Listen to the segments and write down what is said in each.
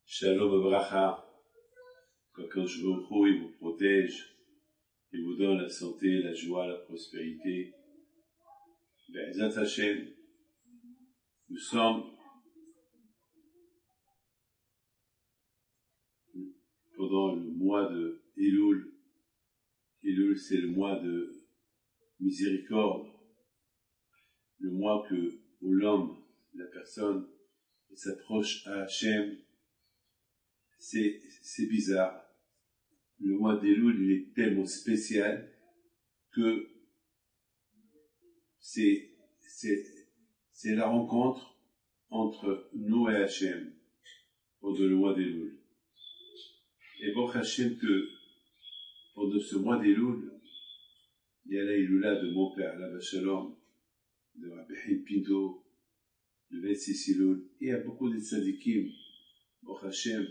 Shalom Abraha, quand je vous prouve, il vous protège, il vous donne la santé, la joie, la prospérité. Be'ezat Hashem, nous sommes pendant le mois de Elul. Elul, c'est le mois de miséricorde, le mois où l'homme, la personne, s'approche à Hashem. C'est bizarre. Le mois d'Elul, il est tellement spécial que c'est la rencontre entre nous et Hashem pendant le mois d'Elul. Et bon Hashem que pendant ce mois d'Elul, il y a la Elula de mon père, la Shalom, de Rabbi Haïm Pinto, le 26 Elul. Il y a beaucoup de tzadikim, bon Hashem,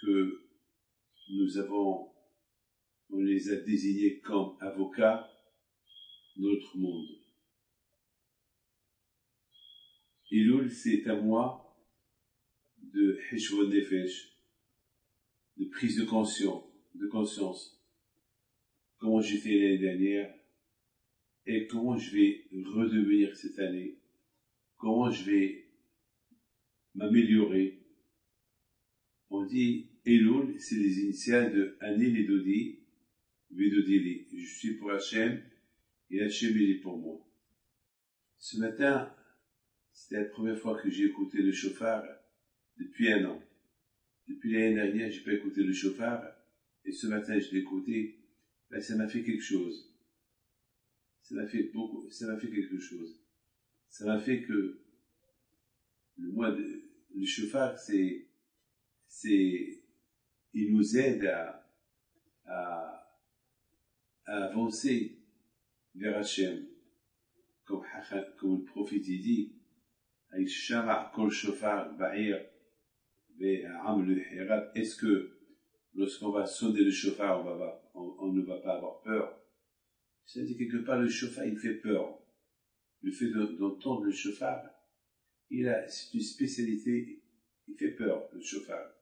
que on les a désignés comme avocats dans notre monde. Elul, c'est un mois de Heshvon Nefesh, de prise de conscience. Comment j'ai fait l'année dernière et comment je vais redevenir cette année, comment je vais m'améliorer. On dit Elul, c'est les initiales de Ani et Dodi, Vedodili. Je suis pour Hachem et Hachem il est pour moi. Ce matin, c'était la première fois que j'ai écouté le shofar depuis un an. Depuis l'année dernière, j'ai pas écouté le shofar et ce matin, je l'ai écouté. Ben, ça m'a fait quelque chose. Ça m'a fait quelque chose. Ça m'a fait que le shofar, il nous aide à avancer vers Hachem. Comme le prophète dit, est-ce que lorsqu'on va sonner le shofar, on ne va pas avoir peur? C'est-à-dire quelque part le shofar il fait peur. Le fait d'entendre le shofar, c'est une spécialité, il fait peur le shofar.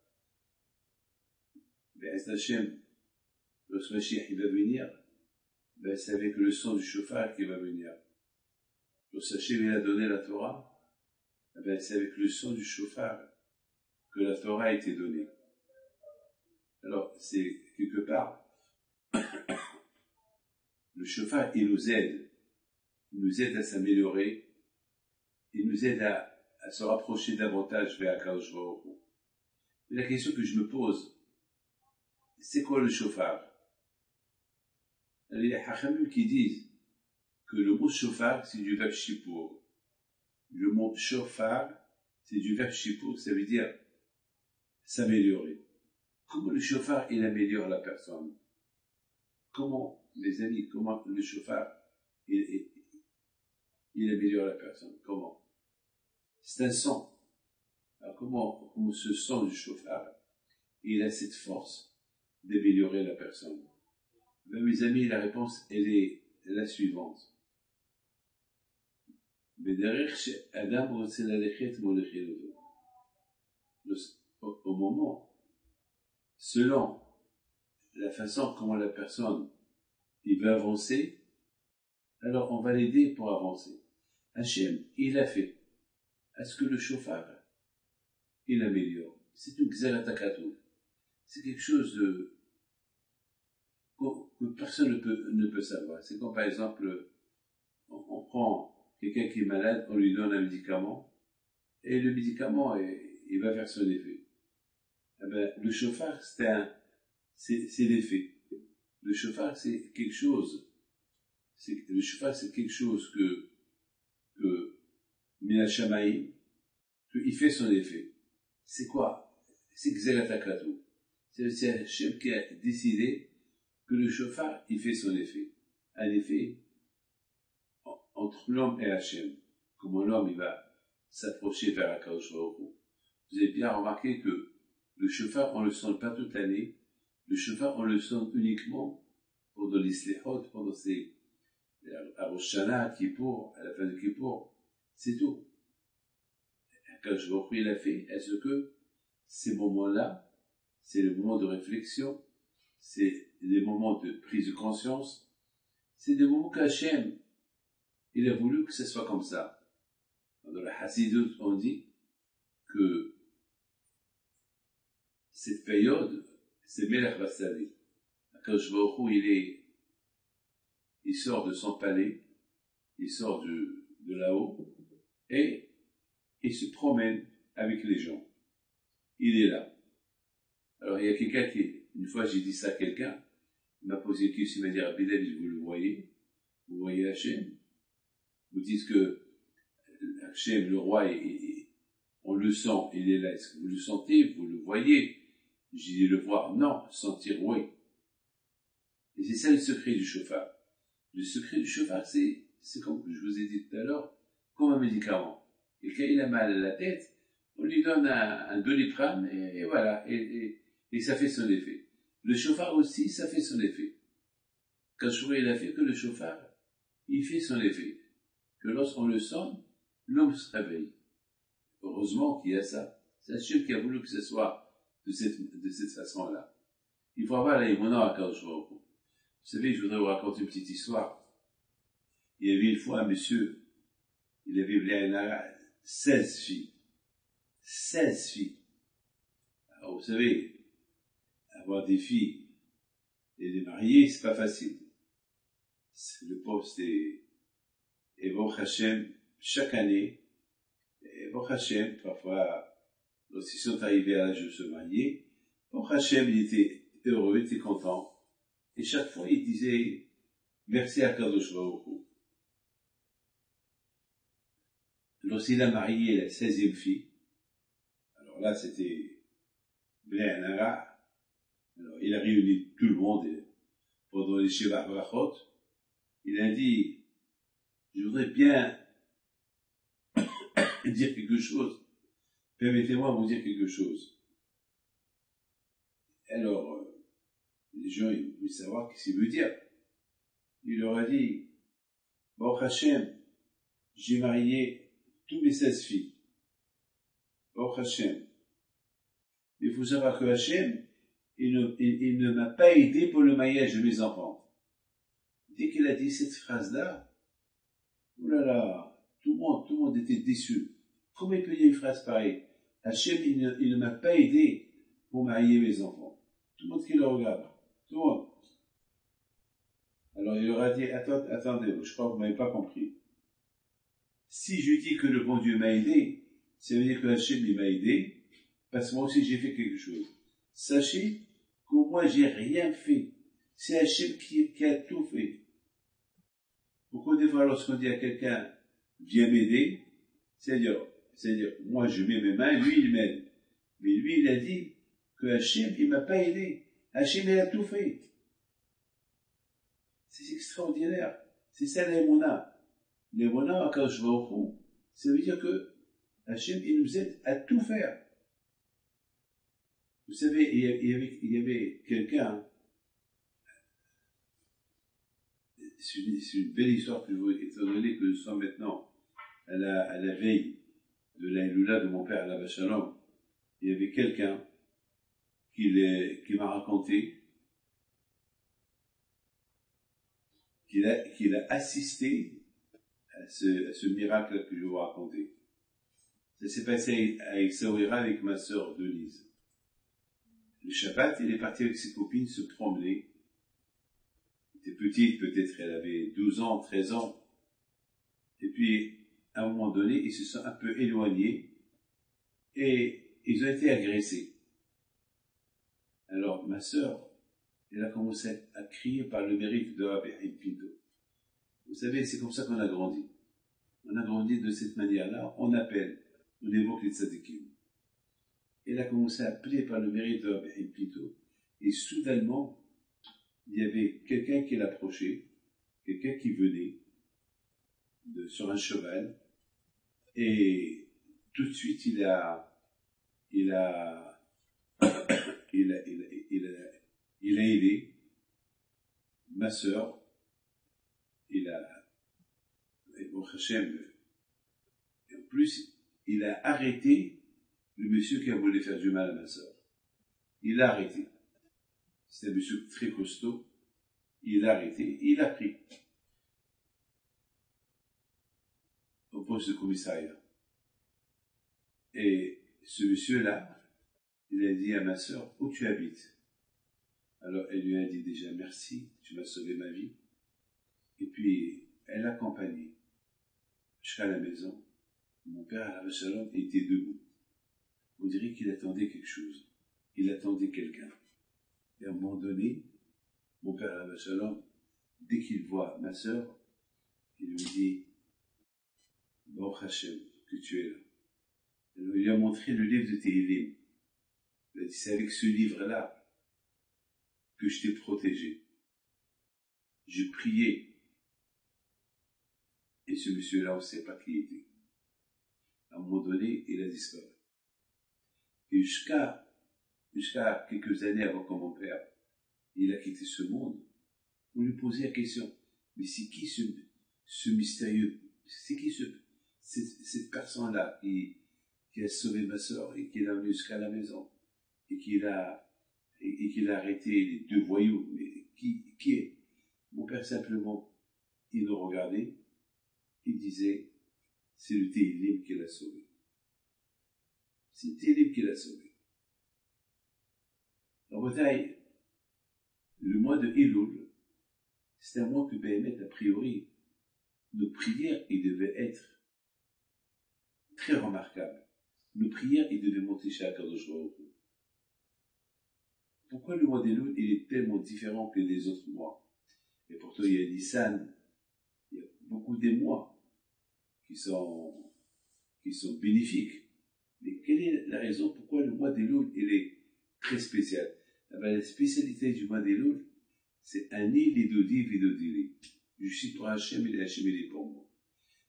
Mais Hashem, lorsque Mashiach il va venir, ben c'est avec le son du shofar qu'il va venir. Lorsque Hashem il a donné la Torah, ben c'est avec le son du shofar que la Torah a été donnée. Alors, c'est quelque part, le shofar, il nous aide à s'améliorer, il nous aide à se rapprocher davantage vers Akadosh Baruch Hu. La question que je me pose, c'est quoi le shofar? Il y a Hachamim qui disent que le mot shofar, c'est du verbe shipur. Le mot shofar, c'est du verbe shipur, ça veut dire s'améliorer. Comment le shofar, il améliore la personne? Comment, mes amis, comment le shofar, il améliore la personne? Comment? C'est un son. Alors comment ce son du shofar, il a cette force d'améliorer la personne? Ben, mes amis, la réponse, elle est la suivante. Au moment, selon la façon comment la personne il veut avancer, alors on va l'aider pour avancer. Hachem, il a fait à ce que le shofar, il améliore. C'est une xeratakatu. C'est quelque chose que personne ne peut savoir. C'est comme par exemple, on prend quelqu'un qui est malade, on lui donne un médicament, et le médicament, il va faire son effet. Eh ben, le shofar, c'est l'effet. Le shofar, c'est quelque chose. Le shofar, c'est quelque chose que Mina Shamaïm, qu'il fait son effet. C'est quoi? C'est Xeratakatu. C'est Hachem qui a décidé que le shofar, il fait son effet. Un effet entre l'homme et Hachem. Comment l'homme, il va s'approcher vers Akadosh Baruch Hu. Vous avez bien remarqué que le shofar, on ne le sonne pas toute l'année. Le shofar, on le sonne uniquement pendant les slihot, pendant à Rosh Hashanah, à Kippour, à la fin de Kippour. C'est tout. qu'Akadosh Baruch Hu il a fait? Est-ce que ces moments-là, c'est le moment de réflexion, c'est les moments de prise de conscience, c'est des moments qu'Hachem, il a voulu que ce soit comme ça. Dans la Hasidut, on dit que cette période, c'est Melech Vassali. Akadosh Baruch Hu, il sort de son palais, il sort de là-haut, et il se promène avec les gens. Il est là. Alors, il y a quelqu'un une fois j'ai dit ça à quelqu'un, il m'a posé une question, il m'a dit, Rabbi David, vous le voyez? Vous voyez Hachem? Vous dites que Hachem, le roi, on le sent, il est là. Est-ce que vous le sentez? Vous le voyez? J'ai dit le voir. Non, sentir, oui. Et c'est ça le secret du shofar. Le secret du shofar, c'est comme je vous ai dit tout à l'heure, comme un médicament. Et quand il a mal à la tête, on lui donne un Doliprane, et voilà, et ça fait son effet. Le shofar aussi, ça fait son effet. Quand il a fait que le shofar, il fait son effet. Que lorsqu'on le sent, l'homme se réveille. Heureusement qu'il y a ça. C'est Hachem qui a voulu que ce soit de cette façon-là. Il faut avoir l'aïmona à Akadosh Baruch Hu. Vous savez, je voudrais vous raconter une petite histoire. Il y avait une fois un monsieur, il avait 16 filles. 16 filles. Alors, vous savez, avoir des filles et les marier, c'est pas facile. Le poste est Baruch Hashem, chaque année, et Baruch Hashem, parfois, lorsqu'ils sont arrivés à l'âge de se marier, Baruch Hashem, il était heureux, il était content, et chaque fois, il disait, merci à Kadosh Baruch Hu. Lorsqu'il a marié la 16e fille, alors là, c'était Bnei Anara, alors il a réuni tout le monde pendant les Sheva Brachot, il a dit, je voudrais bien dire quelque chose. Permettez-moi de vous dire quelque chose. Alors, les gens, ils voulaient savoir ce qu'il veut dire. Il leur a dit, Baruch Hashem, j'ai marié tous mes 16 filles. Baruch Hashem. Il faut savoir que Hashem, il ne m'a pas aidé pour le mariage de mes enfants. Dès qu'il a dit cette phrase-là, oh là là, tout le monde était déçu. Comment il peut dire une phrase pareille? Hachem, il ne m'a pas aidé pour marier mes enfants. Tout le monde qui le regarde. Tout le monde. Alors il leur a dit, attendez, je crois que vous m'avez pas compris. Si je dis que le bon Dieu m'a aidé, ça veut dire que Hachem, il m'a aidé, parce que moi aussi j'ai fait quelque chose. Sachez que moi j'ai rien fait. C'est Hachem qui a tout fait. Pourquoi des fois lorsqu'on dit à quelqu'un, viens m'aider, c'est-à-dire, moi je mets mes mains, lui il m'aide. Mais lui il a dit que Hachem il m'a pas aidé. Hachem il a tout fait. C'est extraordinaire. C'est ça l'émona. L'émona à Akadosh Baruch Hu, ça veut dire que Hachem il nous aide à tout faire. Vous savez, il y avait quelqu'un, c'est une belle histoire que je vous, étant donné que nous sommes maintenant à la veille de l'Aïloula de mon père, Alav Shalom, il y avait quelqu'un qui m'a raconté qu'il a assisté à ce miracle que je vais vous raconter. Ça s'est passé à Essaouira avec ma sœur Denise. Le Shabbat, il est parti avec ses copines se promener. Elle était petite, peut-être elle avait 12 ans, 13 ans. Et puis, à un moment donné, ils se sont un peu éloignés et ils ont été agressés. Alors, ma sœur, elle a commencé à crier par le mérite de Rabbi Pinto. Vous savez, c'est comme ça qu'on a grandi. On a grandi de cette manière-là, on appelle, on évoque les tzadikim. Elle a commencé à appeler par le mérite de Rabbi Pinto. Et soudainement, il y avait quelqu'un qui l'approchait, quelqu'un qui venait sur un cheval, et tout de suite il a aidé ma sœur, et en plus il a arrêté le monsieur qui a voulu faire du mal à ma sœur. Il l'a arrêté. C'était un monsieur très costaud. Il l'a arrêté et il l'a pris au poste de commissariat. Et ce monsieur-là, il a dit à ma sœur, où tu habites? Alors elle lui a dit déjà merci, tu m'as sauvé ma vie. Et puis elle l'a accompagné jusqu'à la maison. Mon père, alav shalom, était debout. On dirait qu'il attendait quelque chose. Il attendait quelqu'un. Et à un moment donné, mon père, alav shalom, dès qu'il voit ma sœur, il lui dit, Baruch Hashem, que tu es là. Alors, il lui a montré le livre de Tehillim. Il a dit, c'est avec ce livre-là que je t'ai protégé. Je priais. Et ce monsieur-là, on ne sait pas qui il était. À un moment donné, il a disparu. Et jusqu'à quelques années avant que mon père, il a quitté ce monde, on lui posait la question, mais c'est qui ce mystérieux, c'est qui cette personne-là qui a sauvé ma sœur et qui l'a amené jusqu'à la maison et qu'il a arrêté les deux voyous, mais qui est? Mon père simplement, il nous regardait, il disait, c'est le Tehillim qui l'a sauvé. C'est le Tehillim qui l'a sauvé. En Bretagne, le mois de Elul, c'est un mois que Béhémet, a priori, nos prières, ils devaient être très remarquables. Nos prières, ils devaient monter chez Akadosh Baruch Hu. Pourquoi le mois d'Elul, il est tellement différent que les autres mois? Et pourtant, il y a Nissan, il y a beaucoup des mois qui sont bénéfiques. Mais quelle est la raison pourquoi le mois d'Elul, il est très spécial? La spécialité du mois d'Elul, c'est Ani Lidodi Vidodili. Je suis pour Hachem et Hachem il est pour moi.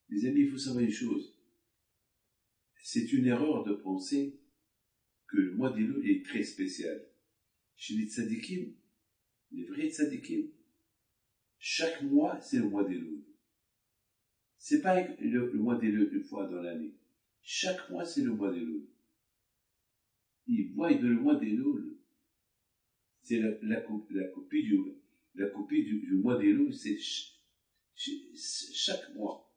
Les amis, il faut savoir une chose. C'est une erreur de penser que le mois d'Elul est très spécial. Chez les tzadikim, les vrais tzadikim, chaque mois, c'est le mois d'Elul. C'est pas le mois d'Elul une fois dans l'année. Chaque mois, c'est le mois d'Elul. Ils voient que le mois d'Elul, c'est la copie du mois d'Elul, c'est chaque mois.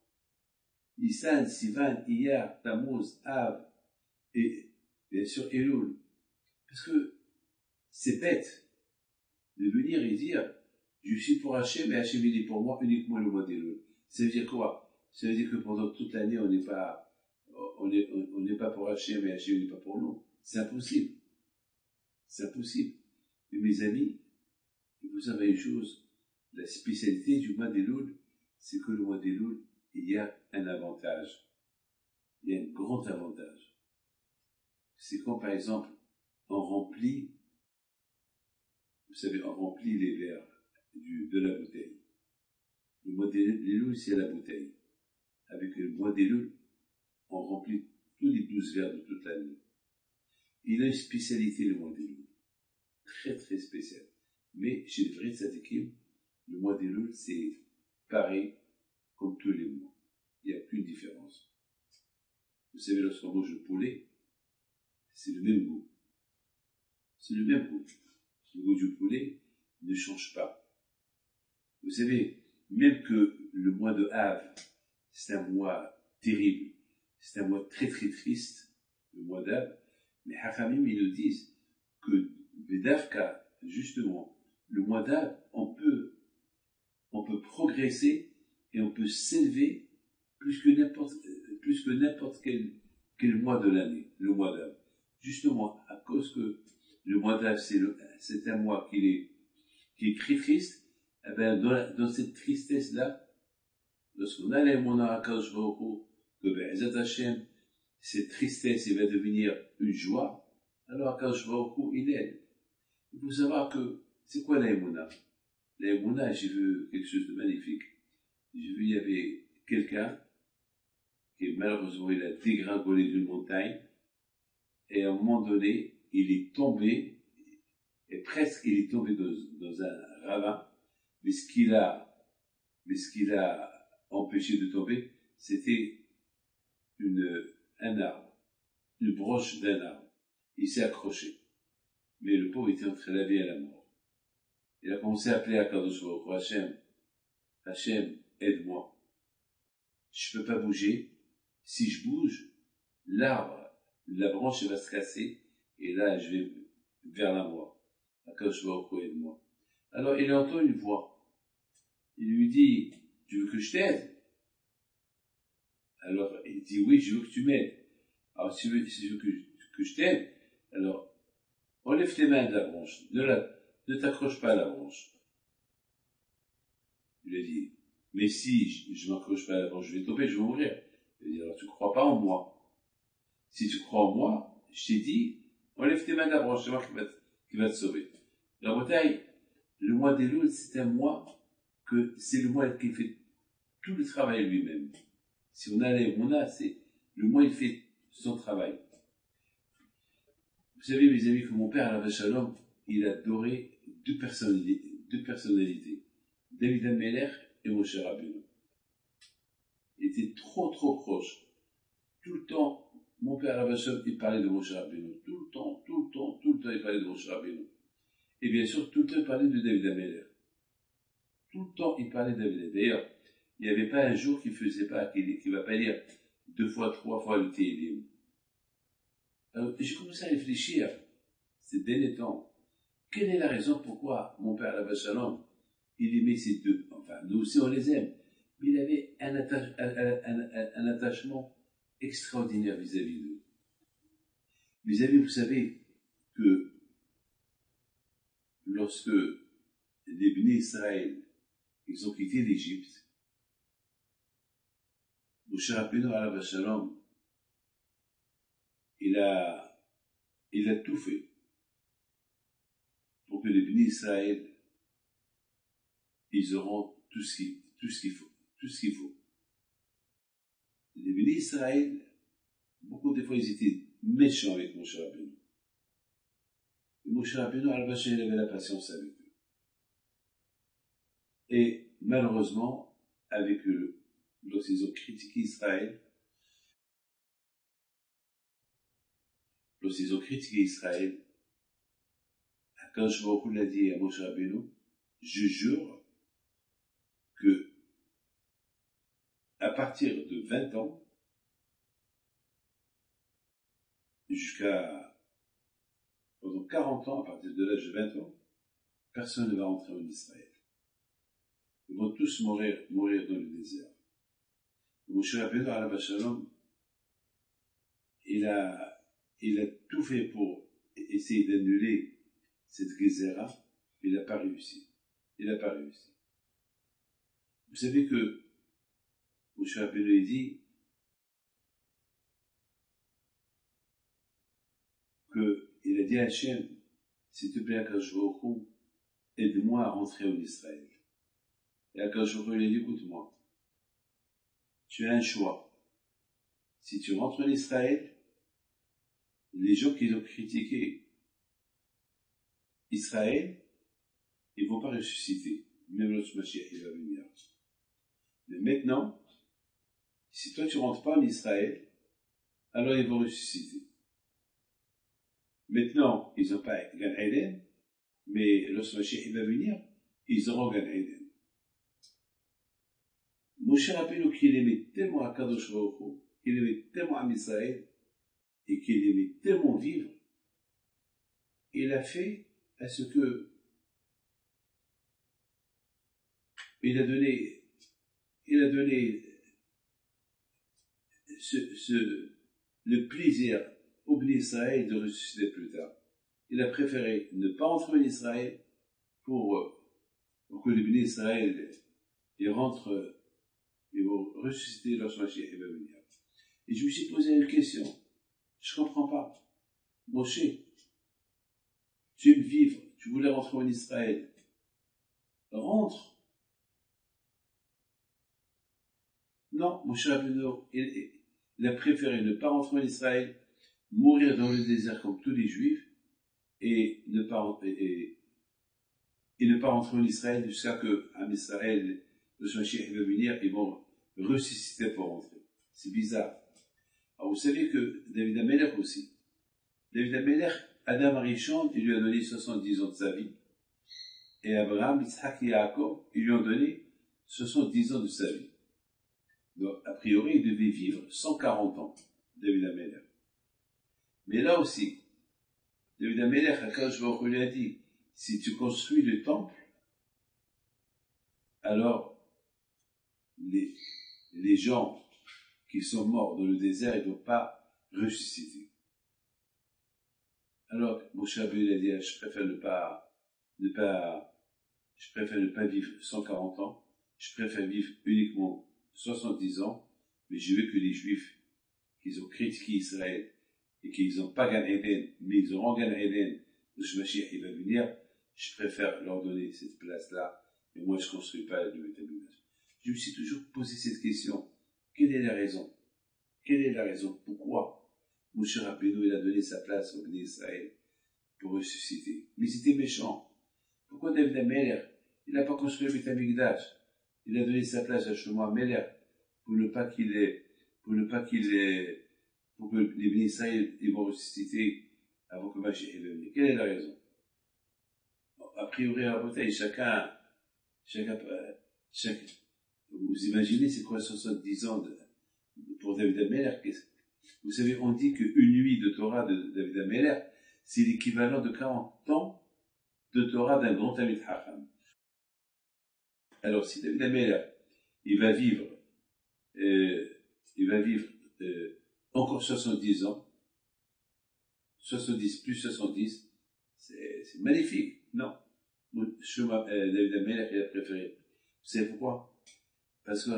Nissan, Sivan, Iyar, Tammuz, Av, et bien sûr Elul. Parce que c'est bête de venir et dire, je suis pour Hachem et Hachem il est pour moi uniquement le mois d'Elul. Ça veut dire quoi? Ça veut dire que pendant toute l'année, on n'est pas pour Hachem et Hachem n'est pas pour nous. C'est impossible. C'est impossible. Mais mes amis, vous savez une chose, la spécialité du mois d'Elul, c'est que le mois d'Elul, il y a un avantage. Il y a un grand avantage. C'est quand, par exemple, on remplit, vous savez, on remplit les verres de la bouteille. Le mois d'Elul, c'est la bouteille. Avec le mois d'Elul, on remplit tous les 12 verres de toute l'année. Il a une spécialité, le mois d'Elul. Très, très spécial. Mais chez les vrais tzadikim, le mois d'Elul, c'est pareil comme tous les mois. Il n'y a plus de différence. Vous savez, lorsqu'on mange le poulet, c'est le même goût. C'est le même goût. Le goût du poulet ne change pas. Vous savez, même que le mois de Av, c'est un mois terrible, c'est un mois très très triste, le mois d'Av, mais Hachamim, ils nous disent que Vedavka, justement, le mois d'Av, on peut progresser et on peut s'élever plus que n'importe quel mois de l'année, le mois d'Av. Justement, à cause que le mois d'Av, c'est un mois qui est très triste, eh ben, dans cette tristesse-là, lorsqu'on a les mona Akadosh Baruch Hu, que Be'ezat Hashem, cette tristesse, elle va devenir une joie, alors Akadosh Baruch Hu, il aide. Il faut savoir que, c'est quoi l'aïmouna? L'aïmouna, j'ai vu quelque chose de magnifique. J'ai vu, il y avait quelqu'un qui, malheureusement, il a dégringolé d'une montagne, et à un moment donné, il est tombé, et presque il est tombé dans un ravin, mais ce qui l'a empêché de tomber, c'était un arbre, une branche d'un arbre. Il s'est accroché. Mais le pauvre était entre la vie et la mort. Il a commencé à appeler à Kadosh Baruch Hu, Hachem, Hachem, aide-moi. Je peux pas bouger. Si je bouge, l'arbre, la branche va se casser, et là, je vais vers la mort. Kadosh Baruch Hu, aide-moi. Alors, il entend une voix. Il lui dit, tu veux que je t'aide? Alors, il dit, oui, je veux que tu m'aides. Alors, si tu veux que je t'aide, alors, enlève tes mains de la branche. Ne t'accroche pas à la branche. Il lui a dit, mais si je m'accroche pas à la branche, je vais tomber, je vais mourir. Il a dit, alors tu crois pas en moi. Si tu crois en moi, je t'ai dit, enlève tes mains de la branche, c'est moi qui va te sauver. La Bretagne, le mois d'Elul, c'est un mois c'est le mois qui fait tout le travail lui-même. Si on a les c'est le mois il fait son travail. Vous savez, mes amis, que mon père, Alav Shalom, il adorait deux personnalités. David Ameler et Moshe Rabbeinu. Il était trop proche. Tout le temps, mon père Alav Shalom, il parlait de Moshe Rabbeinu. Tout le temps, il parlait de Moshe Rabbeinu. Et bien sûr, tout le temps, il parlait de David Ameler. Tout le temps, il parlait de David. D'ailleurs, il n'y avait pas un jour qu'il ne faisait pas, qu'il ne va pas lire 2 fois, 3 fois le Tehillim. Alors, j'ai commencé à réfléchir, ces derniers temps. Quelle est la raison pourquoi mon père Alav Shalom, il aimait ces deux, enfin, nous aussi on les aime, mais il avait un attachement extraordinaire vis-à-vis d'eux. Mes amis, vous savez que lorsque les Bnei Israël, ils ont quitté l'Égypte, Moshe Rabbeinu Alav Shalom, il a tout fait pour que les Bnei Israël, ils auront tout ce qu'il faut. Les Bnei Israël, beaucoup de fois, ils étaient méchants avec Moshe Rabbeinu. Et Moshe Rabbeinu, Alav Shalom, il avait la patience avec eux. Et malheureusement, avec eux, lorsqu'ils ont critiqué Israël, quand je me l'a dit à Moshe Rabbeinu, je jure que à partir de 20 ans, jusqu'à pendant 40 ans, à partir de l'âge de 20 ans, personne ne va rentrer en Israël. Ils vont tous mourir dans le désert. Moshe Rabbeinu, Alav Shalom, il a tout fait pour essayer d'annuler cette Gézéra, mais il n'a pas réussi. Vous savez que Moshe Rabbeinu dit qu'il a dit à Hachem, s'il te plaît, Akadosh Baruch Hu, aide-moi à rentrer en Israël. Et Akadosh Baruch Hu, il a dit, écoute-moi, tu as un choix. Si tu rentres en Israël, les gens qui ont critiqué Israël, ils ne vont pas ressusciter. Même l'autre Mashiach, il va venir. Mais maintenant, si toi tu ne rentres pas en Israël, alors ils vont ressusciter. Maintenant, ils n'ont pas Gan Eden, mais lorsque Mashiach va venir, ils auront Gan Eden. Moshe Rabbeinu, qu'il aimait tellement Akadosh Baruch Hu, qu'il aimait tellement Am Israël, et qu'il aimait tellement vivre, il a fait à ce que il a donné le plaisir au Bnei Israël de ressusciter plus tard. Il a préféré ne pas entrer en Israël pour que les Bnei Israël ils rentrent, ils vont ressusciter lorsque Mashiach va venir. Et je me suis posé une question. Je ne comprends pas. Moshe, tu aimes vivre, tu voulais rentrer en Israël. Rentre. Non, Moshe Rabbeinu, il a préféré ne pas rentrer en Israël, mourir dans le désert comme tous les Juifs, et ne pas rentrer en Israël jusqu'à que, en Israël, le Mashiach va venir, ils vont ressusciter pour rentrer. C'est bizarre. Alors vous savez que David Amelech aussi. David Amelech, Adam Arishon, il lui a donné 70 ans de sa vie. Et Abraham, Yitzhak et Yaakov, ils lui ont donné 70 ans de sa vie. Donc, a priori, il devait vivre 140 ans, David Amelech. Mais là aussi, David Amelech, Akadosh Baruch Hu lui a dit, si tu construis le temple, alors les gens qui sont morts dans le désert, ils ne vont pas ressusciter. Alors, Moshe Rabbeinu a dit, je préfère ne pas vivre 140 ans, je préfère vivre uniquement 70 ans, mais je veux que les Juifs, qui ont critiqué Israël, et qu'ils n'ont pas Gan Eden, mais ils auront Gan Eden, le Mashiach, il va venir, je préfère leur donner cette place-là, et moi je ne construis pas le Beth Amikdash. Je me suis toujours posé cette question. Quelle est la raison? Quelle est la raison? Pourquoi Moshe Rabbeinu, il a donné sa place au Bnei Israël pour ressusciter? Mais c'était méchant. Pourquoi David Amelech, il n'a pas construit le Beth Amikdash? Il a donné sa place à Shlomo Amelech pour que les Bnei Israël, ils vont ressusciter avant que Mashiach vienne. Quelle est la raison? A priori, à Rabotai, chacun, vous imaginez c'est quoi 70 ans pour David Amelech? Vous savez, on dit qu'une nuit de Torah de David Amelech, c'est l'équivalent de 40 ans de Torah d'un grand Talmid Chacham. Alors, si David Amelech, il va vivre encore 70 ans, 70 plus 70, c'est magnifique, non? David Amelech, il a préféré. Vous savez pourquoi? Parce que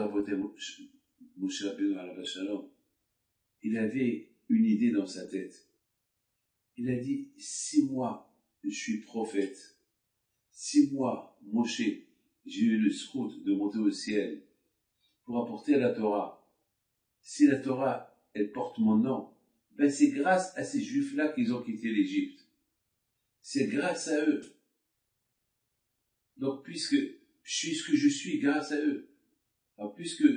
Moshe Rabbeinu alav shalom, il avait une idée dans sa tête. Il a dit, si moi, je suis prophète, si moi, Moshe, j'ai eu le scout de monter au ciel pour apporter la Torah, si la Torah, elle porte mon nom, ben c'est grâce à ces Juifs-là qu'ils ont quitté l'Égypte. C'est grâce à eux. Donc, puisque je suis ce que je suis grâce à eux, alors puisque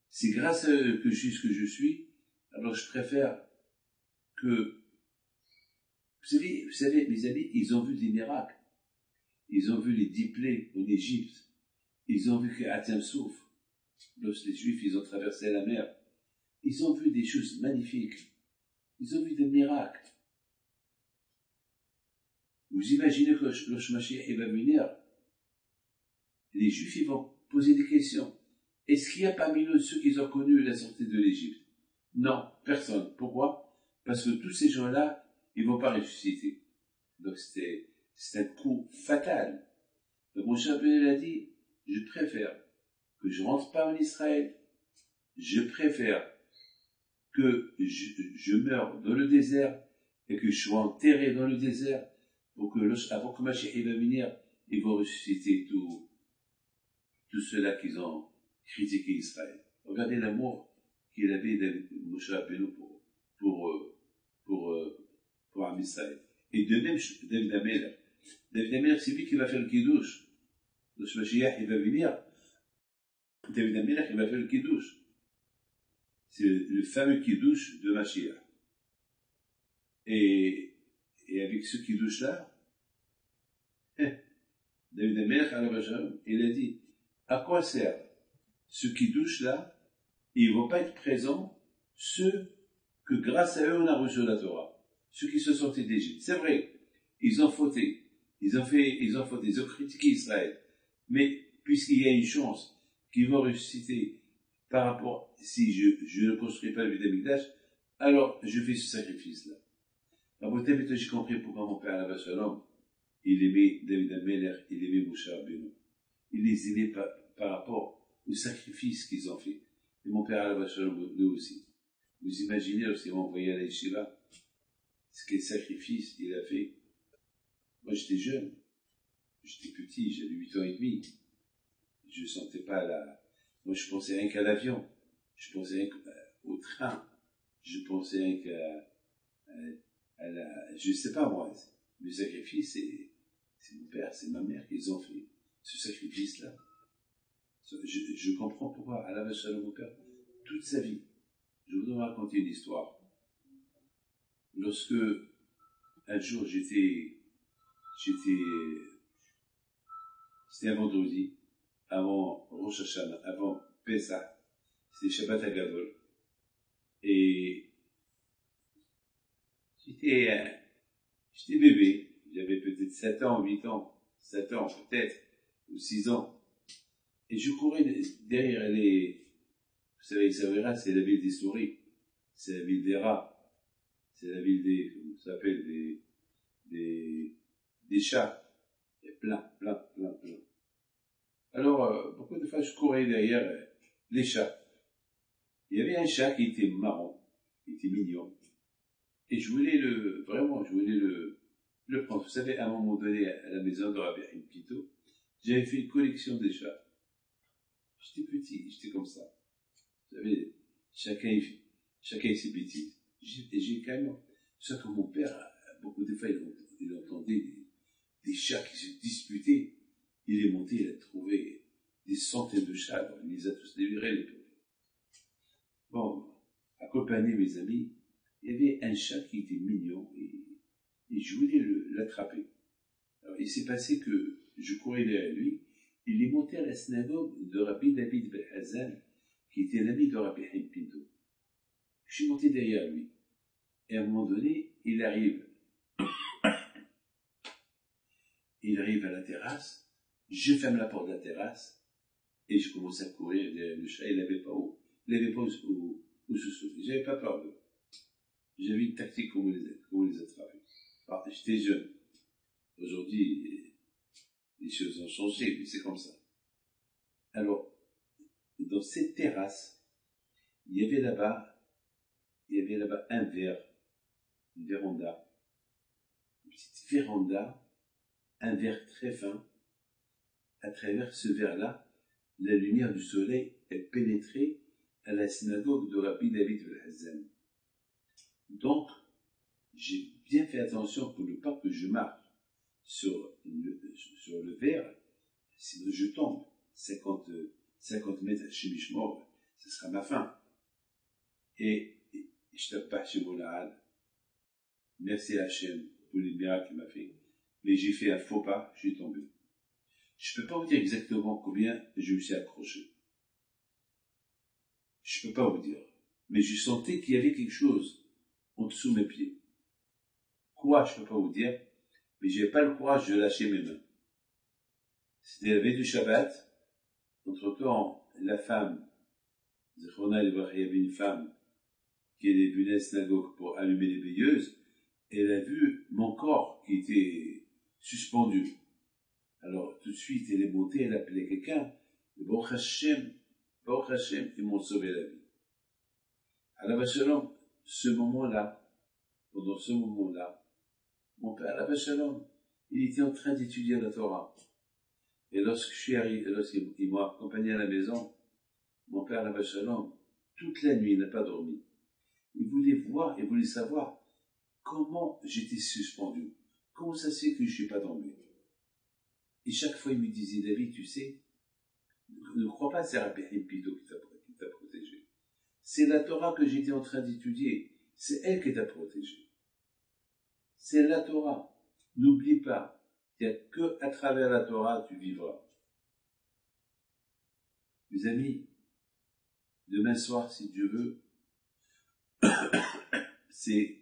c'est grâce à eux que je suis ce que je suis, alors je préfère que... Vous savez, mes amis, ils ont vu des miracles. Ils ont vu les 10 plaies en Égypte. Ils ont vu qu'Atem souffre. Lorsque les Juifs, ils ont traversé la mer. Ils ont vu des choses magnifiques. Ils ont vu des miracles. Vous imaginez que lorsque Mashiach va venir, les Juifs, ils vont poser des questions. Est-ce qu'il y a parmi nous ceux qui ont connu la sortie de l'Égypte? Non, personne. Pourquoi? Parce que tous ces gens-là, ils ne vont pas ressusciter. Donc c'est un coup fatal. Donc mon cher Rabbeinu a dit, je préfère que je ne rentre pas en Israël. Je préfère que je meure dans le désert et que je sois enterré dans le désert pour que avant que Mashiach va venir, ils vont ressusciter tous ceux-là qui ont critiqué Israël. Regardez l'amour qu'il avait Moshe Rabbeinu pour Am Israël. Et de même, David Amelech. David Amelech, c'est lui qui va faire le Kiddush. Lorsque Mashiach va venir, David Amelech, il va faire le Kiddush. C'est le fameux Kiddush de Mashiach. Et avec ce Kiddush-là, David Amelech, il a dit, à quoi sert ce Kiddush-là? Ils ne vont pas être présents, ceux que grâce à eux on a reçu la Torah. Ceux qui sont sortis d'Égypte. C'est vrai, ils ont fauté. Ils ont critiqué Israël. Mais, puisqu'il y a une chance qu'ils vont ressusciter par rapport, si je ne construis pas le Beth Amikdash, alors je fais ce sacrifice-là. Maintenant, j'ai compris pourquoi mon père alav shalom, il aimait David Amelech, il aimait Moshe Rabbeinu. Il les aimait par rapport au sacrifice qu'ils ont fait. Et mon père alav shalom, nous aussi. Vous imaginez, lorsqu'ils m'ont envoyé à la yeshiva, quel sacrifice il a fait. Moi, j'étais jeune. J'étais petit, j'avais 8 ans et demi. Je ne sentais pas Moi, je pensais rien qu'à l'avion. Je pensais rien au train. Je pensais rien je ne sais pas, moi. Le sacrifice, c'est mon père, c'est ma mère qui ont fait. Ce sacrifice-là. Je comprends pourquoi, alav shalom, mon père, toute sa vie, Je voudrais vous raconter une histoire. Lorsque, un jour, c'était un vendredi, avant Rosh Hashanah, avant Pesach, c'était Shabbat Hagadol, et j'étais bébé, j'avais peut-être 7 ans, 8 ans, 7 ans peut-être, ou 6 ans, et je courais derrière vous savez, Essaouira, c'est la ville des souris, c'est la ville des rats, c'est la ville comment ça s'appelle, des chats, il y a plein. Alors, beaucoup de fois, je courais derrière les chats. Il y avait un chat qui était marrant, qui était mignon, et je voulais le prendre. Vous savez, à un moment donné, à la maison de Rabbi Pito, j'avais fait une collection des chats. J'étais petit, j'étais comme ça. Vous savez, chacun ses bêtises. J'ai carrément, ça que mon père, beaucoup de fois, il entendait des chats qui se disputaient. Il est monté, il a trouvé des centaines de chats, il les a tous libérés, les pauvres. Bon, accompagné mes amis, il y avait un chat qui était mignon et je voulais l'attraper. Alors, il s'est passé que je courais derrière lui, il est monté à la synagogue de Rabbi David Ben Hazan, qui était l'ami de Rabbi Haïm Pinto. Je suis monté derrière lui. Et à un moment donné, il arrive à la terrasse, je ferme la porte de la terrasse, et je commence à courir derrière le chat. Il n'avait pas où se sauver. J'avais pas peur d'eux. J'avais une tactique comment les attraper. Alors, j'étais jeune. Aujourd'hui, les choses ont changé, mais c'est comme ça. Alors, dans cette terrasse, il y avait là-bas un verre, une véranda. Une petite véranda, un verre très fin. À travers ce verre-là, la lumière du soleil est pénétrée à la synagogue de Rabbi David Ben Hazan. Donc, j'ai bien fait attention pour ne pas que je marche sur le verre, sinon je tombe. 50 mètres à Shemishmor, ce sera ma fin. Et je tape pas chez Moulahad. Merci à Hachem pour les miracles qu'il m'a fait. Mais j'ai fait un faux pas, je suis tombé. Je peux pas vous dire exactement combien je me suis accroché. Je peux pas vous dire. Mais je sentais qu'il y avait quelque chose en dessous de mes pieds. Quoi, je peux pas vous dire. Mais j'avais pas le courage de lâcher mes mains. C'était la veille du Shabbat. Entre-temps, la femme, il y avait une femme qui est venue à la synagogue pour allumer les veilleuses, et elle a vu mon corps qui était suspendu. Alors, tout de suite, elle est montée, elle a appelé quelqu'un, et Baruch Hashem, ils m'ont sauvé la vie. Alors, Shalom, pendant ce moment-là, mon père, Alav Shalom, il était en train d'étudier la Torah. Et lorsqu'ils m'ont accompagné à la maison, mon père, Alav Shalom, toute la nuit, il n'a pas dormi. Il voulait savoir comment j'étais suspendu. Comment ça se fait que je ne suis pas tombé? Et chaque fois, il me disait, David, tu sais, ne crois pas que c'est Rabbi Pito qui t'a protégé. C'est la Torah que j'étais en train d'étudier. C'est elle qui t'a protégé. C'est la Torah. N'oublie pas, il n'y a que à travers la Torah tu vivras. Mes amis, demain soir, si Dieu veut, c'est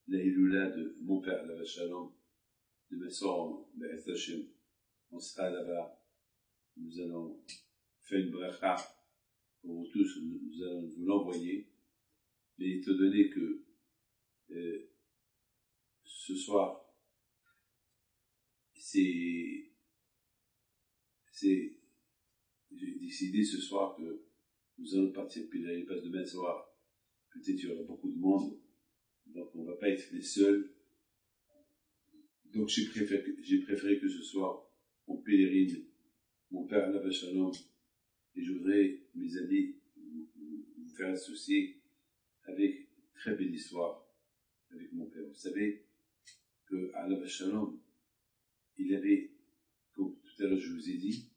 la Hiloula de mon père, Alav Shalom. Demain soir, on sera là-bas. Nous allons faire une bracha pour vous tous. Nous allons vous l'envoyer. Mais étant donné que ce soir, j'ai décidé ce soir que nous allons partir pédaler parce que demain soir, peut-être il y aura beaucoup de monde, donc on ne va pas être les seuls. Donc j'ai préféré que ce soir, on pèlerine mon père Alav Shalom, et je voudrais, mes amis, vous faire associer avec très belle histoire avec mon père. Vous savez que Alav Shalom, il avait, comme tout à l'heure je vous ai dit,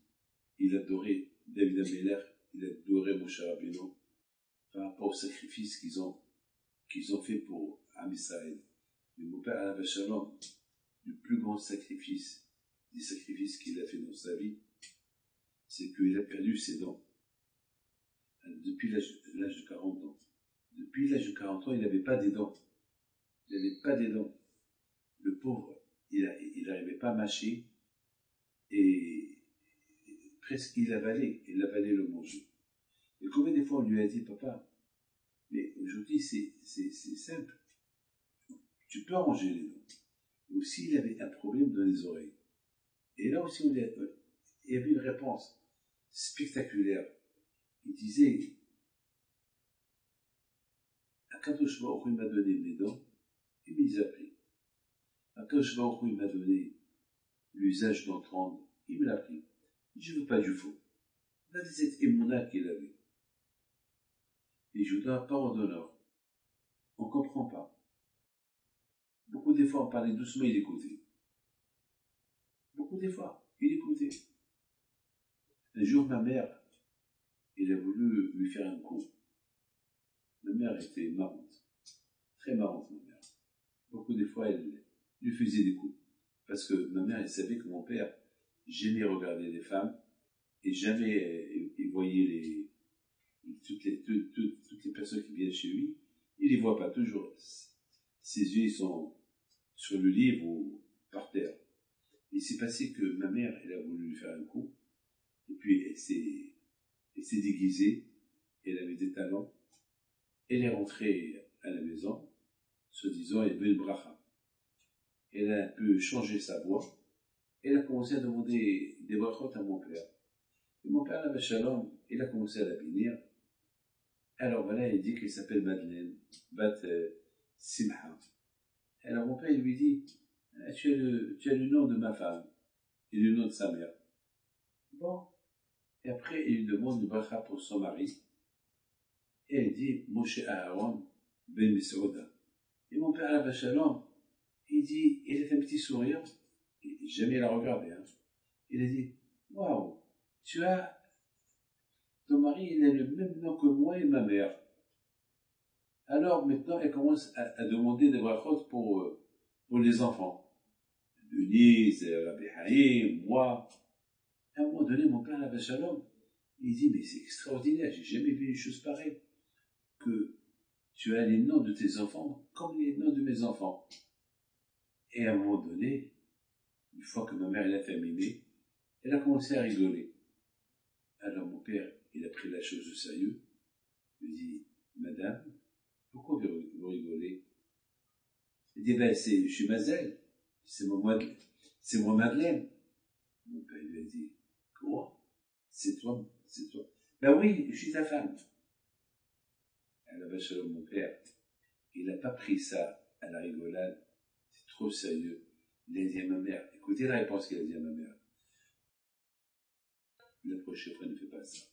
il adorait David Ameler, il adorait Moshe Rabbeinu par rapport au sacrifice qu'ils ont fait pour Am Israël. Mais mon père, Alav Shalom, le plus grand sacrifice, des sacrifices qu'il a fait dans sa vie, c'est qu'il a perdu ses dents. Depuis l'âge de 40 ans. Depuis l'âge de 40 ans, il n'avait pas des dents. Il n'avait pas des dents. Le pauvre, il n'arrivait pas à mâcher et presque il avalait le manger. Et combien de fois on lui a dit, papa, mais aujourd'hui c'est simple, tu peux arranger les dents. Mais aussi il avait un problème dans les oreilles. Et là aussi il y avait une réponse spectaculaire. Il disait, Akadosh Baruch Hu m'a donné mes dents, il me les a pris. Akadosh Baruch Hu il m'a donné l'usage d'entendre, il me l'a pris. Je ne veux pas du faux. Là, c'est cette émouna qu'il avait. Et je vous donne la parole d'honneur. On ne comprend pas. Beaucoup des fois, on parlait doucement, il écoutait. Beaucoup des fois, il écoutait. Un jour, ma mère, il a voulu lui faire un coup. Ma mère était marrante. Très marrante, ma mère. Beaucoup des fois, elle lui faisait des coups. Parce que ma mère, elle savait que mon père jamais regardait les femmes et jamais il voyait toutes les personnes qui viennent chez lui. Il les voit pas toujours. Ses yeux sont sur le livre ou par terre. Il s'est passé que ma mère, elle a voulu lui faire un coup, et puis elle s'est déguisée, elle avait des talents, elle est rentrée à la maison, se disant, elle veut une bracha. Elle a un peu changé sa voix, elle a commencé à demander des brachot à mon père. Et mon père, la Shalom, il a commencé à la bénir. Alors voilà, il dit qu'elle s'appelle Madeleine, Bat Simha. Alors mon père, il lui dit, tu as le nom de ma femme et le nom de sa mère. Bon. Et après, il lui demande une bracha pour son mari. Et elle dit, Moshe Aaron ben Mesouda. Et mon père, Alav Shalom, il a fait un petit sourire. Et jamais il a regardé. Hein. Il a dit, waouh, ton mari, il a le même nom que moi et ma mère. Alors maintenant, elle commence à demander des brachot pour les enfants. Denise, Rabbi Haïm, moi. À un moment donné, mon père, Alav Shalom, il dit, mais c'est extraordinaire, j'ai jamais vu une chose pareille. Que tu as les noms de tes enfants comme les noms de mes enfants. Et à un moment donné, une fois que ma mère elle a terminé, elle a commencé à rigoler. Alors mon père, il a pris la chose au sérieux. Il lui dit, Madame, pourquoi vous rigolez? Il dit, ben je suis Mazel, c'est moi Madeleine. Mon père lui a dit, quoi? C'est toi? Ben oui, je suis ta femme. Alors, Shalom, mon père, il n'a pas pris ça à la rigolade, c'est trop sérieux. Il a dit à ma mère, écoutez la réponse qu'il a dit à ma mère. La prochaine fois, ne fais pas ça.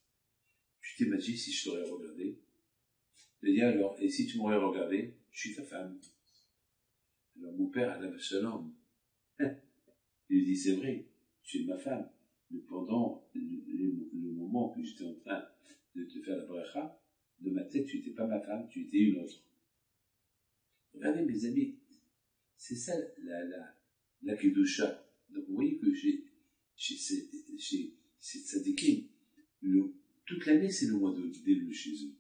Tu t'imagines si je t'aurais regardé? Il a dit alors, et si tu m'aurais regardé, je suis ta femme. Alors mon père, Alav Shalom, il lui dit, c'est vrai, tu es ma femme. Mais pendant le moment que j'étais en train de te faire la bracha, de ma tête, tu n'étais pas ma femme, tu étais une autre. Regardez mes amis, c'est ça la Kedusha. Donc vous voyez que chez Tzadikim, toute l'année c'est le mois d'Elul chez eux.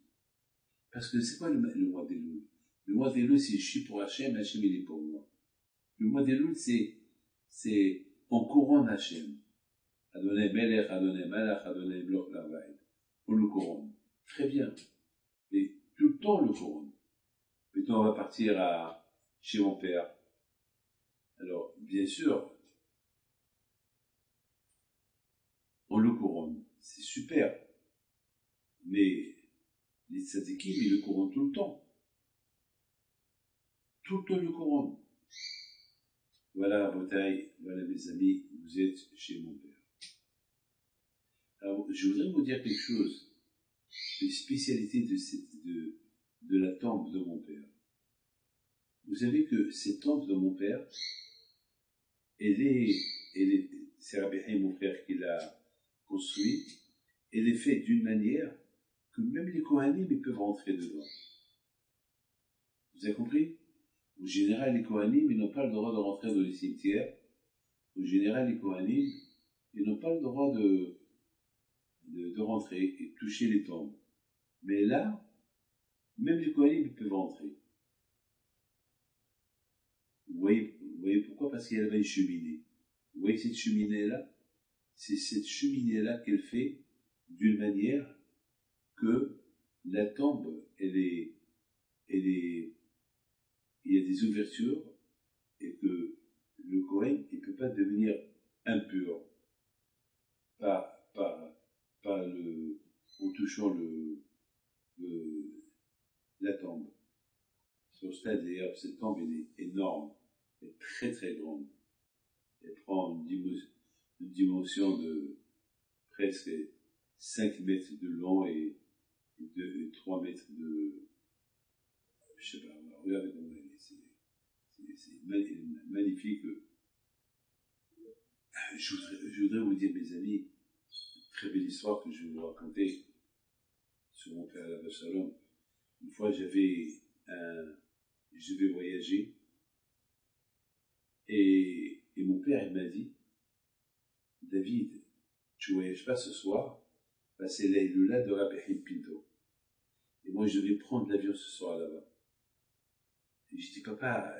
Parce que c'est quoi le mois d'Elul? Le mois d'Elul c'est je suis pour Hachem, Hachem il est pour moi. Le mois d'Elul c'est on couronne Hachem. Adonai Melech, Adonai Malach, Adonai Bloch Lavaïd. On le couronne. Très bien. Mais tout le temps on le couronne. Maintenant on va partir chez mon père. Alors, bien sûr, on le couronne. C'est super. Mais les tzadikim, ils le couronnent tout le temps. Tout le temps, ils le couronnent. Voilà, Botaï, voilà mes amis, vous êtes chez mon père. Alors, je voudrais vous dire quelque chose, une spécialité de la tombe de mon père. Vous savez que cette tombe de mon père, c'est Rabbi Haïm, mon frère, qui l'a construite. Elle est faite d'une manière que même les Kohanim, ils peuvent rentrer dedans. Vous avez compris? En général, les Kohanim, ils n'ont pas le droit de rentrer dans les cimetières. En général, les Kohanim, ils n'ont pas le droit de rentrer et de toucher les tombes. Mais là, même les Kohanim, ils peuvent rentrer. Vous voyez pourquoi? Parce qu'il y avait une cheminée. Vous voyez cette cheminée-là? C'est cette cheminée-là qu'elle fait d'une manière que la tombe, il y a des ouvertures et que le Kohen, il ne peut pas devenir impur en touchant la tombe. Sur ce stade, d'ailleurs, cette tombe, elle est énorme, elle est très très grande. Elle prend une dimension de presque 5 mètres de long et 3 mètres de... Je sais pas, regardez comment elle est. C'est magnifique. Je voudrais vous dire, mes amis, une très belle histoire que je vais vous raconter sur mon père Alav Shalom. Une fois, je devais voyager et mon père, il m'a dit, David, tu voyages pas ce soir, c'est l'Aïloula de Rabbi Pinto. Et moi, je devais prendre l'avion ce soir là-bas. Et je dis, papa,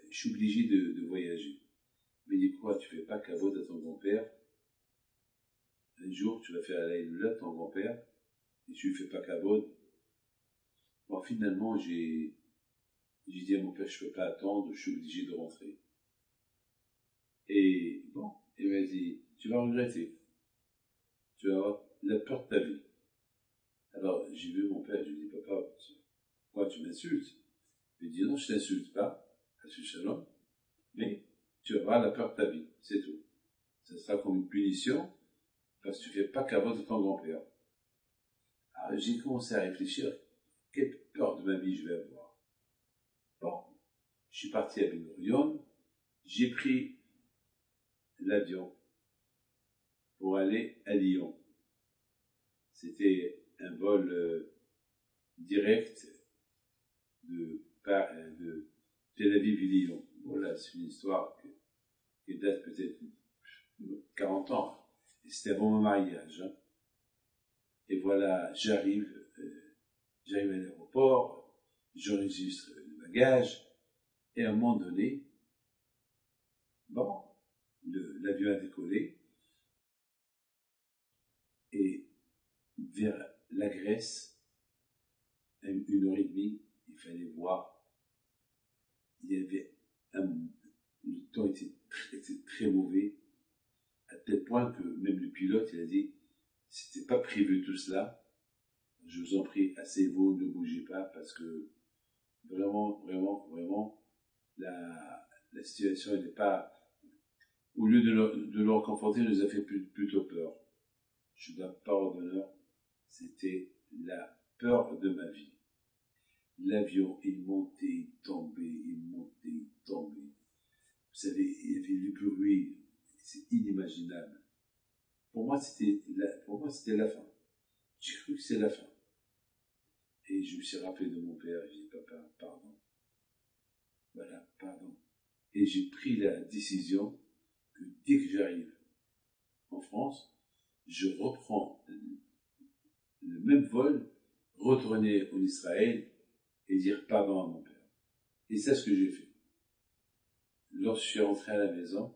je suis obligé de voyager. Il m'a dit, quoi, tu fais pas kavod à ton grand-père? Un jour, tu vas faire l'Aïloula, ton grand-père, et tu lui fais pas kavod. Bon, finalement, j'ai dit à mon père, je peux pas attendre, je suis obligé de rentrer. Et bon, il m'a dit, tu vas regretter. Tu vas avoir la peur de ta vie. Alors, j'ai vu mon père, je lui ai dit, papa, quoi, tu m'insultes? Il m'a dit, non, je t'insulte pas, Shalom, mais tu vas avoir la peur de ta vie, c'est tout. Ça sera comme une punition, parce que tu fais pas kavod de ton grand-père. Alors, j'ai commencé à réfléchir, quelle peur de ma vie je vais avoir. Bon, je suis parti à Ben Gurion, j'ai pris l'avion pour aller à Lyon. C'était un vol direct de Tel Aviv-Lyon. Voilà, c'est une histoire qui date peut-être 40 ans. Et c'était avant mon mariage. Hein. Et voilà, j'arrive à l'aéroport, j'enregistre le bagage, et à un moment donné, bon, l'avion a décollé, et vers la Grèce, à 1h30, il fallait voir, il y avait le temps était très mauvais, à tel point que même le pilote, il a dit, c'était pas prévu tout cela, je vous en prie, asseyez-vous, ne bougez pas, parce que vraiment, la situation n'est pas, au lieu de le réconforter, nous a fait plutôt peur. Je dois parole d'honneur, c'était la peur de ma vie. L'avion, il montait, il tombait, il montait, il tombait. Vous savez, il y avait du bruit, c'est inimaginable. Pour moi, c'était la fin. J'ai cru que c'était la fin. Et je me suis rappelé de mon père, et j'ai dit, papa, pardon. Voilà, pardon. Et j'ai pris la décision que dès que j'arrive en France, je reprends le même vol, retourner en Israël et dire pardon à mon père. Et c'est ce que j'ai fait. Lorsque je suis rentré à la maison,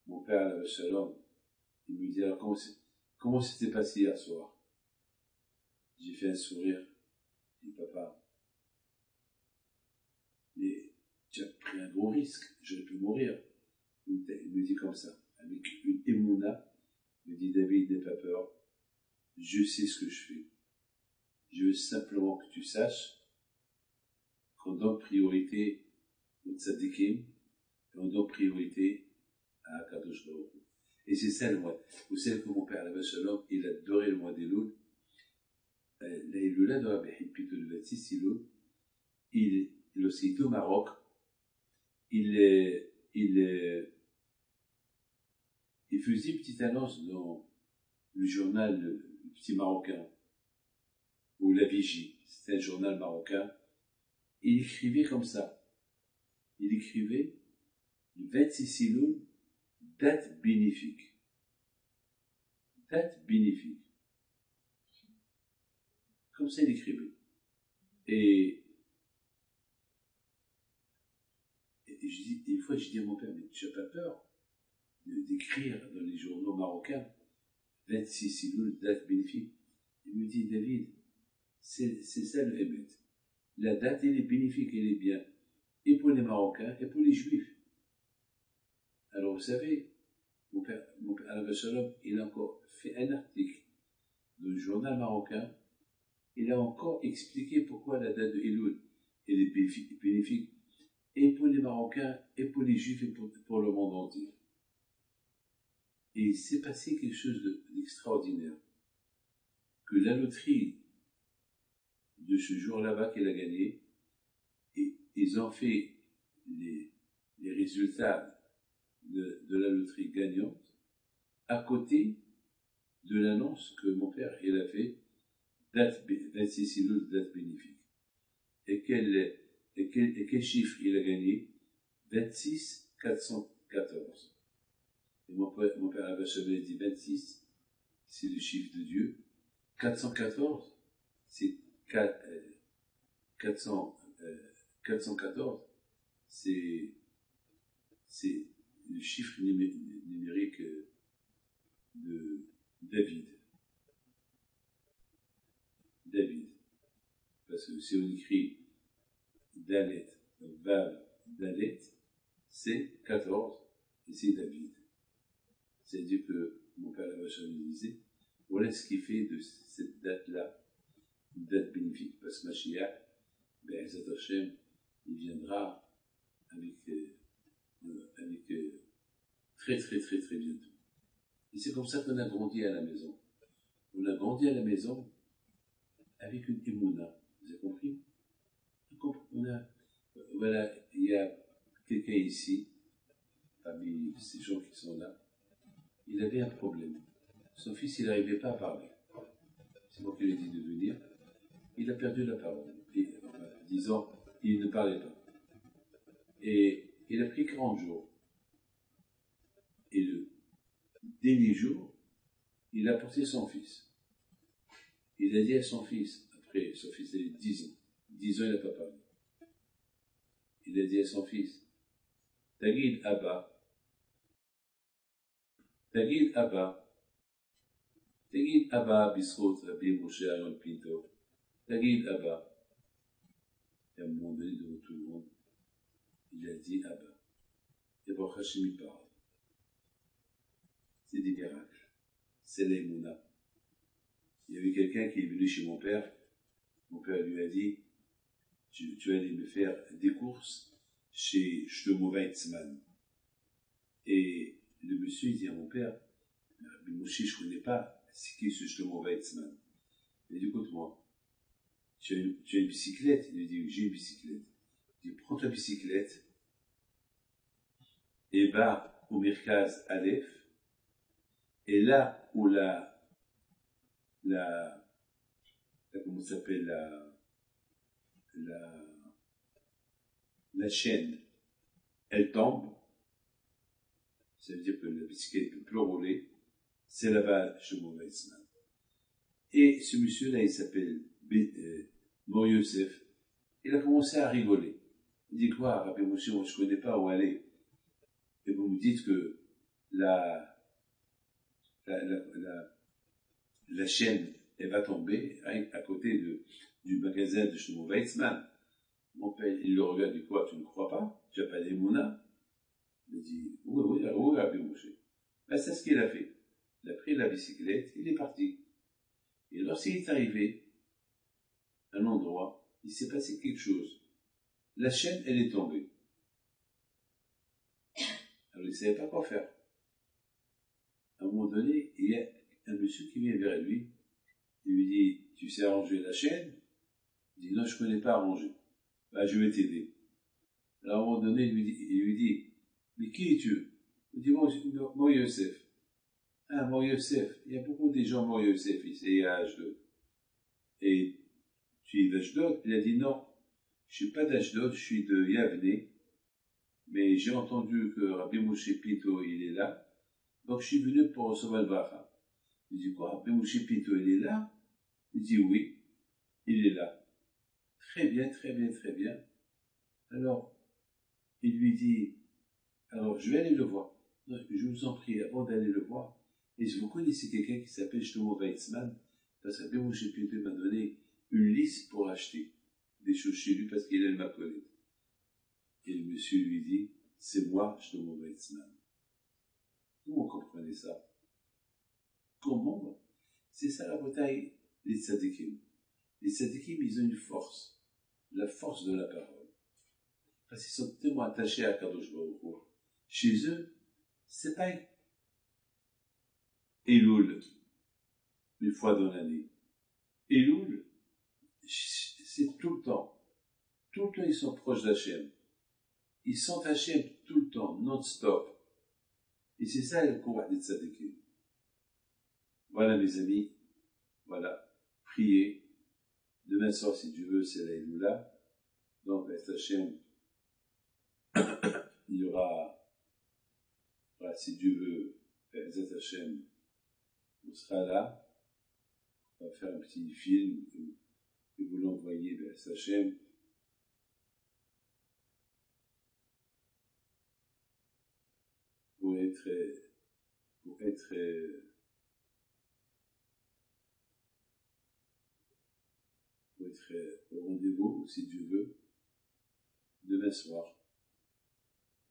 mon père, Alav Shalom, il me dit, alors comment s'était passé hier soir? J'ai fait un sourire. J'ai dit, papa, mais tu as pris un gros risque, j'aurais pu mourir. Il me dit comme ça, avec une émouna, il me dit, David, n'aie pas peur, je sais ce que je fais. Je veux simplement que tu saches qu'on donne priorité aux tzadikim et on donne priorité à Kadosh Baruch Hu. Et c'est ça le mois. Vous savez que mon père, Alav Shalom, il adorait le mois d'Elul. L'Elula de Rabbi Pinto le 26 Elul, il aussi était au Maroc. Il faisait une petite annonce dans le journal Le Petit Marocain. ou La Vigie, c'était un journal marocain, il écrivait comme ça. Il écrivait le 26 Iloul, date bénéfique. Date bénéfique. Comme ça, il écrivait. Et une fois, je dis à mon père, mais tu n'as pas peur d'écrire dans les journaux marocains 26 Iloul, date bénéfique? Il me dit, David, c'est ça le Hémet. La date, elle est bénéfique, elle est bien. Et pour les Marocains, et pour les Juifs. Alors, vous savez, mon père Alain Shalom, il a encore fait un article dans le journal marocain. Il a encore expliqué pourquoi la date de Elul, elle est bénéfique, et pour les Marocains, et pour les Juifs, et pour le monde entier. Et il s'est passé quelque chose d'extraordinaire. Que la loterie de ce jour là-bas qu'elle a gagné, et ils ont fait les résultats de la loterie gagnante à côté de l'annonce que mon père il a fait, date 26 Iloul, date bénéfique. Et quel chiffre il a gagné? 26 414. Et mon père avait dit 26, c'est le chiffre de Dieu. 414, c'est 414, c'est le chiffre numérique de David. David. Parce que si on écrit Dalet, Vav, Dalet, c'est 14 et c'est David. C'est-à-dire que mon père Lavachon disait, voilà ce qui fait de cette date-là une date bénéfique, parce que Mashiach, ben, Hashem, il viendra avec très très très très bientôt. Et c'est comme ça qu'on a grandi à la maison. On a grandi à la maison avec une émouna. Vous avez compris? Voilà, il y a quelqu'un ici, parmi ces gens qui sont là, il avait un problème. Son fils, il n'arrivait pas à parler. C'est moi qui lui ai dit de venir. Il a perdu la parole. Et, disons, il ne parlait pas. Et il a pris 40 jours. Et le dernier jour, il a porté son fils. Il a dit à son fils, après, son fils avait 10 ans. 10 ans, il n'a pas parlé. Il a dit à son fils, Tagid Abba, Tagid Abba, Tagid Abba, Bisrot, Rabbi Moshe Aaron Pinto, Tagid Abba. Et à un moment donné, devant tout le monde, il a dit Abba. Et Baruch Hashem, il parle. C'est des miracles. C'est l'Emouna. Il y avait quelqu'un qui est venu chez mon père. Mon père lui a dit, tu vas aller me faire des courses chez Shlomo Weizmann. Et le monsieur, il dit à mon père, mais Moshe, je ne connais pas, c'est qui ce Shlomo Weizmann? Il dit, écoute-moi, tu as une bicyclette? Il lui dit, j'ai une bicyclette. Il dit, prends ta bicyclette et va au Merkaz Aleph, et là où comment ça s'appelle, la chaîne, elle tombe, ça veut dire que la bicyclette ne peut plus rouler, c'est là-bas chez mon Weizmann. Et ce monsieur-là, il s'appelle Mor Yosef, il a commencé à rigoler. Il dit, quoi, Rabbi Moshe, moi je ne connais pas où aller. Et vous me dites que la chaîne, elle va tomber à côté du magasin de Shlomo Weizmann. Mon père, il le regarde, il dit, quoi, tu ne crois pas? Tu n'as pas d'Emouna? Il dit, oui, Rabbi Moshe. Ben, c'est ce qu'il a fait. Il a pris la bicyclette, il est parti. Et lorsqu'il est arrivé à un endroit, il s'est passé quelque chose. La chaîne, elle est tombée. Alors, il ne savait pas quoi faire. À un moment donné, il y a un monsieur qui vient vers lui. Il lui dit, tu sais arranger la chaîne? Il dit, non, je ne connais pas arranger. Ben, je vais t'aider. Alors, à un moment donné, il lui dit, mais qui es-tu? Il dit, moi, Yosef. Ah, Mor Yosef. Il y a beaucoup de gens Mor Yosef ici, à H2. Et Tu es d'Ashdod? Il a dit non, je suis pas d'Ashdod, je suis de Yavne, mais j'ai entendu que Rabbi Moshe Pito, il est là, donc je suis venu pour recevoir le bracha. Il dit quoi, Rabbi Moshe Pito, il est là? Il dit oui, il est là. Très bien, très bien, très bien. Alors, il lui dit, alors je vais aller le voir. Je vous en prie, avant d'aller le voir, et si vous connaissez quelqu'un qui s'appelle Shlomo Weizmann, parce que Rabbi Moshe Pito m'a donné une liste pour acheter des choses chez lui parce qu'il aime ma collègue. Et le monsieur lui dit, c'est moi, Shlomo Weizmann. Comment vous comprenez ça? Comment? C'est ça la bataille des tzadikim. Les tzadikim, ils ont une force, la force de la parole. Parce qu'ils sont tellement attachés à Kadosh Baruch Hu. Chez eux, c'est pas Elul, une fois dans l'année. Elul, c'est tout le temps. Tout le temps, ils sont proches d'Hachem. Ils sont Hachem tout le temps, non-stop. Et c'est ça le courage des tzadikim. Voilà, mes amis. Voilà. Priez. Demain soir, si Dieu veut, c'est la Elula. Donc, avec Hachem, il y aura, voilà, si Dieu veut, avec Hachem, on sera là. On va faire un petit film et vous l'envoyer vers Hachem. Pour être au rendez-vous, si Dieu veut, demain soir,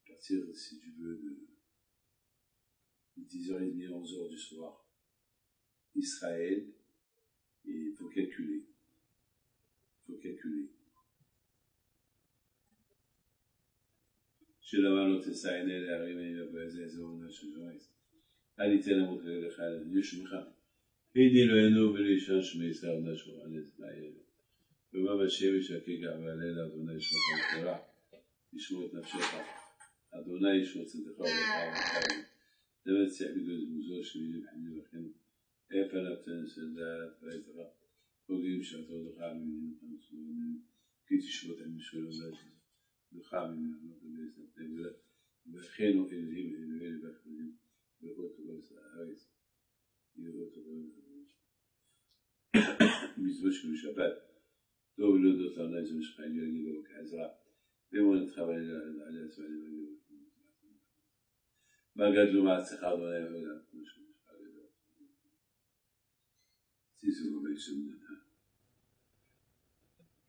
à partir, si Dieu veut, de 10h30 à 11h du soir, Israël, et il faut calculer. שלמה לא תסענה להרים עיני ובאיזה אזור של ג'ויס. אל יתן המותרים לך על הדיוק שמך. הנה אלוהינו ולאישן שמי ישראל נשור על ישראל. ומה בשמש הכיכר והלילה אדוני ישמור את התורה. ישמור את נפשך. אדוני ישמור צדקך ולך. דמת שיח גדול זמוזו שמילים חמים וכן. איפה נתן סנדלת ועזרה. הוגים שעתו לך מילים חמסונים. כי תשבות עם משולו נשור. לחם וכנו אלוהים אלוהים ואחרים לראות ובארץ הארץ לראות ובארץ מצוות של שבת טוב להודות על זה משך יגיד לו כעזרה ואמון התחבר על עצמם מה גדלו מעצך אדוני ועולם כמו שמשך סיסו וביישום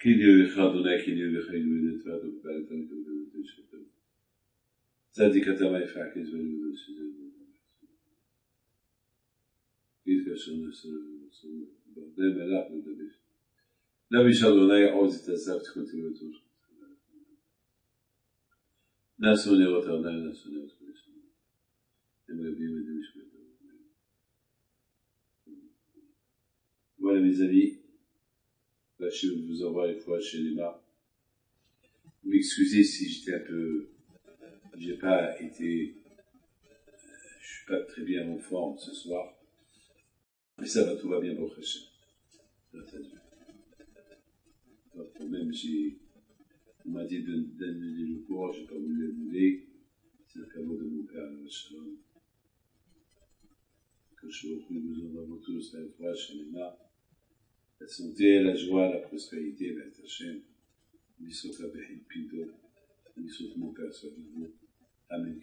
Qu'il Khadonai, qu'il y ait une étoile de Baltan, de Chetel. Zadikatama et Fakis, de Suzel. Il y a son bordel, mais là, vous devez. La Bishadonai, aux États-Unis, côté autour. Nation et Rotterdam, nation et autres. J'aimerais bien me dire, voilà, mes amis. Je vous envoie une fois chez les mains. Vous m'excusez si j'étais un peu, j'ai pas été, je suis pas très bien en forme ce soir. Mais ça va, tout va bien pour Hachem. Grâce à Dieu. Donc, même on m'a dit d'annuler le cours, j'ai pas voulu l'annuler. C'est un cadeau de mon père, Shalom. Que je vous envoie tous la fois chez les mains. La santé, la joie, la prospérité, la Hachem, Bisot Abehim Pinto, Bisot mon Père soit avec vous. Amen.